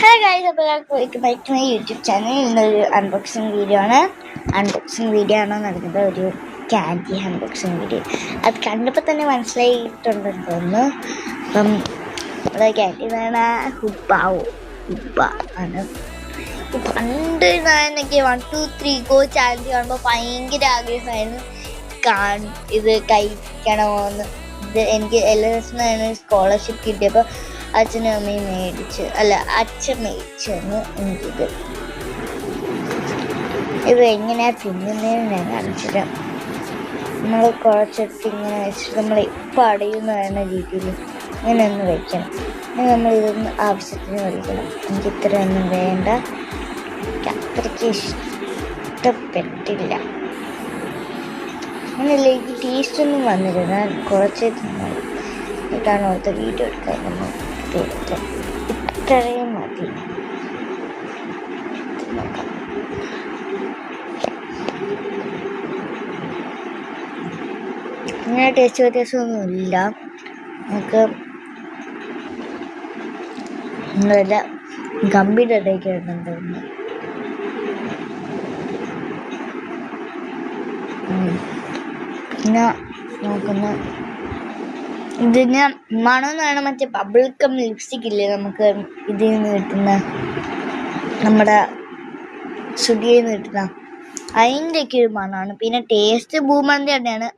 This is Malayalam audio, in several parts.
ഹായ് ഗൈസ്, അപ്പോൾ welcome back to my YouTube channel. ഇന്നൊരു അൺബോക്സിങ് വീഡിയോ ആണ്. നടക്കുന്നത് ഒരു ക്യാൻഡി അൺബോക്സിങ് വീഡിയോ. അത് കണ്ടപ്പോൾ തന്നെ മനസ്സിലായിട്ടുണ്ടെന്ന് തോന്നുന്നു. അപ്പം നമ്മുടെ ക്യാൻഡി വേണ ഹുബ ആണ്. പണ്ട് ഞാനൊക്കെ 1 2 3 ഗോ ചാലഞ്ച് കാണുമ്പോൾ ഭയങ്കര ആഗ്രഹമായിരുന്നു ഇത് കഴിക്കണമെന്ന്. ഇത് എനിക്ക് LSS സ്കോളർഷിപ്പ് കിട്ടിയപ്പോൾ അച്ഛനും അമ്മയും അച്ഛൻ മേടിച്ചെന്ന് എനിക്കിത്. ഇത് എങ്ങനെയാ തിന്നുന്നതെന്ന് ഞാൻ കാണിച്ചിട്ട്, നമ്മൾ കുറച്ചെടുത്ത് ഇങ്ങനെ വെച്ചിട്ട് നമ്മൾ ഇപ്പം അടയുന്ന വേണ്ട രീതിയിൽ ഇങ്ങനെ ഒന്ന് വയ്ക്കണം. നമ്മൾ ഇതൊന്ന് ആവശ്യത്തിന് കഴിക്കണം. എനിക്ക് ഇത്രയൊന്നും വേണ്ട, അത്രയ്ക്ക് ഇഷ്ടപ്പെട്ടില്ല. അങ്ങനെയല്ല, എനിക്ക് ടേസ്റ്റൊന്നും വന്നില്ല. ഞാൻ കുറച്ചേ തിന്നാലും ഇതാണ് ഓർത്ത വീഡിയോ എടുക്കാൻ നമ്മൾ ഇത്രയും മതി. നോക്കാം. ഇങ്ങനെ ടേസ്റ്റ് വ്യത്യാസമൊന്നുമില്ല. നമുക്ക് നല്ല ഗംഭീര ഇടയ്ക്കായിരുന്നു തോന്നുന്നു. പിന്നെ നോക്കുന്ന ഇതിന് മണമെന്നാണ് മറ്റേ ബബിൾക്കം ലിപ്സ്റ്റിക് ഇല്ലേ നമുക്ക് ഇതിൽ നിന്ന് കിട്ടുന്ന, നമ്മുടെ സുഡിയിൽ നിന്ന് കിട്ടുന്ന, അതിൻ്റെയൊക്കെ ഒരു മണമാണ്. പിന്നെ ടേസ്റ്റ് ബൂമറിൻ്റെ തന്നെയാണ്.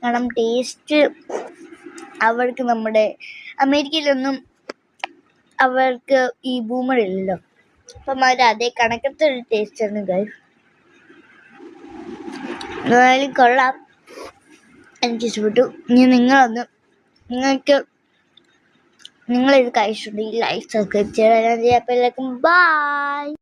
കാരണം ടേസ്റ്റ് അവർക്ക് നമ്മുടെ അമേരിക്കയിലൊന്നും അവർക്ക് ഈ ബൂമർ ഇല്ലല്ലോ. അപ്പം അവർ അതേ കണക്കത്തെ ഒരു ടേസ്റ്റാണ് ഗൈസ്. എന്തായാലും കൊള്ളാം, എനിക്കിഷ്ടപ്പെട്ടു. ഇനി നിങ്ങളിത് കഴിച്ചിട്ടുണ്ടെങ്കിൽ ലൈക്ക് സബ്സ്ക്രൈബ് ചെയ്യാൻ. അപ്പോൾ എല്ലാവർക്കും ബൈ.